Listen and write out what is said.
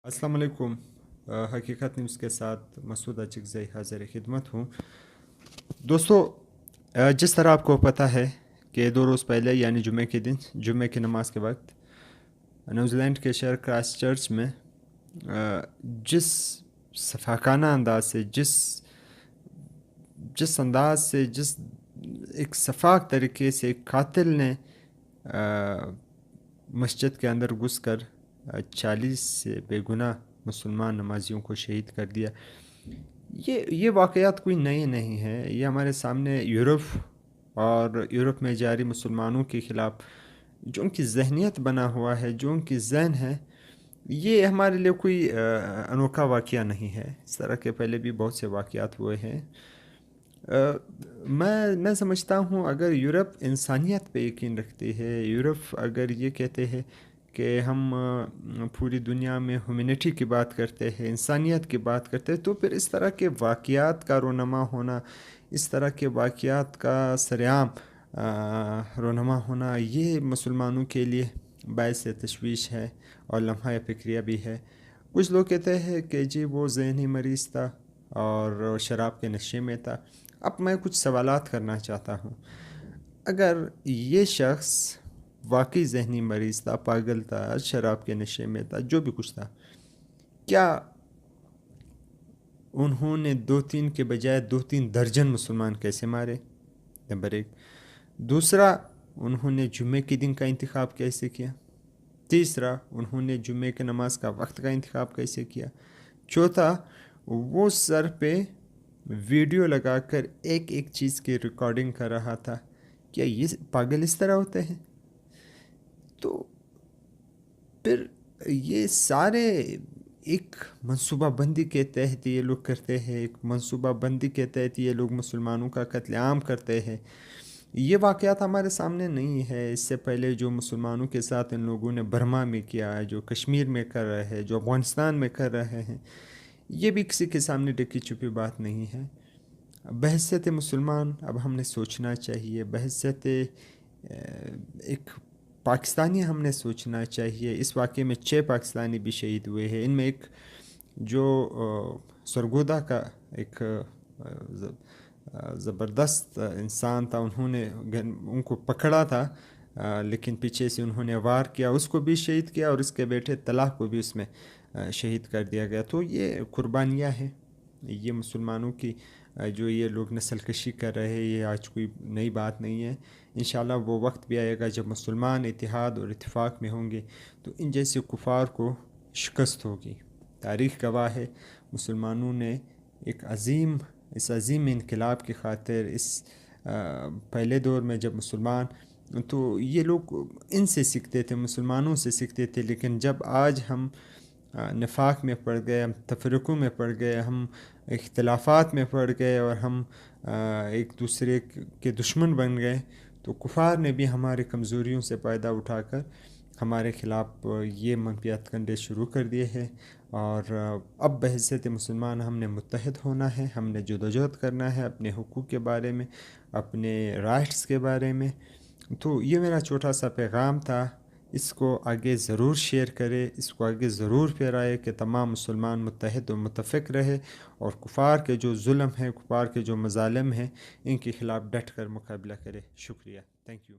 अस्सलाम वालेकुम। हकीकत न्यूज़ के साथ मसूद अचिकज़ई हाज़िर खिदमत हूँ। दोस्तों, जिस तरह आपको पता है कि 2 रोज़ पहले यानी जुमे के दिन जुमे की नमाज के वक्त न्यूजीलैंड के शहर क्राइस्ट चर्च में जिस सफाकाना अंदाज से जिस अंदाज से जिस एक शफाक तरीके से एक कातिल ने मस्जिद के अंदर घुसकर 40 से बेगुनाह मुसलमान नमाजियों को शहीद कर दिया। ये वाक़यात कोई नए नहीं हैं। ये हमारे सामने यूरोप में जारी मुसलमानों के ख़िलाफ़ जो उनकी ज़हनियत बना हुआ है, जो उनकी ज़हन है, ये हमारे लिए कोई अनोखा वाक़या नहीं है। इस तरह के पहले भी बहुत से वाक़यात हुए हैं। मैं समझता हूँ अगर यूरोप इंसानियत पे यकीन रखती है, यूरोप अगर ये कहते हैं कि हम पूरी दुनिया में ह्यूमैनिटी की बात करते हैं, इंसानियत की बात करते हैं, तो फिर इस तरह के वाक़यात का रोनमा होना, इस तरह के वाक़यात का सरेआम रोनमा होना, ये मुसलमानों के लिए बाइस तशवीश है और लम्हा फ़िक्रिया भी है। कुछ लोग कहते हैं कि जी वो ज़हनी मरीज़ था और शराब के नशे में था। अब मैं कुछ सवालात करना चाहता हूँ। अगर ये शख्स वाकई ज़हनी मरीज़ था, पागल था, शराब के नशे में था, जो भी कुछ था, क्या उन्होंने 2-3 के बजाय 2-3 दर्जन मुसलमान कैसे मारे? नंबर 1। दूसरा, उन्होंने जुमे के दिन का इंतखाब कैसे किया? तीसरा, उन्होंने जुमे के नमाज का वक्त का इंतखाब कैसे किया? चौथा, वो सर पे वीडियो लगाकर एक एक चीज़ की रिकॉर्डिंग कर रहा था। क्या ये पागल इस तरह होते हैं? तो फिर ये सारे एक मंसूबाबंदी के तहत ये लोग करते हैं, एक मंसूबाबंदी के तहत ये लोग मुसलमानों का कत्लेआम करते हैं। ये वाक़यात हमारे सामने नहीं है। इससे पहले जो मुसलमानों के साथ इन लोगों ने बर्मा में किया है, जो कश्मीर में कर रहे हैं, जो अफ़गानिस्तान में कर रहे हैं, ये भी किसी के सामने ढकी छुपी बात नहीं है। बहैसियत मुसलमान अब हमने सोचना चाहिए, बहैसियत एक पाकिस्तानी हमने सोचना चाहिए। इस वाक़े में 6 पाकिस्तानी भी शहीद हुए हैं। इनमें एक जो सरगोदा का एक ज़बरदस्त इंसान था, उन्होंने उनको पकड़ा था, लेकिन पीछे से उन्होंने वार किया, उसको भी शहीद किया और उसके बेटे तलाह को भी उसमें शहीद कर दिया गया। तो ये कुर्बानियाँ हैं। ये मुसलमानों की जो ये लोग नस्ल कशी कर रहे हैं, ये आज कोई नई बात नहीं है। इंशाल्लाह वो वक्त भी आएगा जब मुसलमान इत्तेहाद और इत्तेफाक में होंगे तो इन जैसे कुफार को शिकस्त होगी। तारीख़ गवाह है, मुसलमानों ने इस अज़ीम इनकलाब की खातिर इस पहले दौर में जब मुसलमान, तो ये लोग इनसे सीखते थे, मुसलमानों से सीखते थे। लेकिन जब आज हम नफाक में पड़ गए, हम तफरीक़ों में पड़ गए, हम इख्तिलाफ़ात में पड़ गए और हम एक दूसरे के दुश्मन बन गए, तो कुफार ने भी हमारे कमज़ोरियों से फ़ायदा उठाकर हमारे ख़िलाफ़ ये मनफियत कंडे शुरू कर दिए हैं। और अब बहैसियत मुसलमान हमने मुत्तहिद होना है, हमने जदोजहद करना है अपने हुकूक़ के बारे में, अपने राइट्स के बारे में। तो ये मेरा छोटा सा पैगाम था। इसको आगे ज़रूर शेयर करें, इसको आगे ज़रूर फैलाएं कि तमाम मुसलमान मुत्तहिद और मुत्तफ़िक़ रहे और कुफ़ार के जो जुल्म है, कुफ़ार के जो मज़ालिम हैं, इनके ख़िलाफ़ डट कर मुकाबला करें। शुक्रिया। Thank you.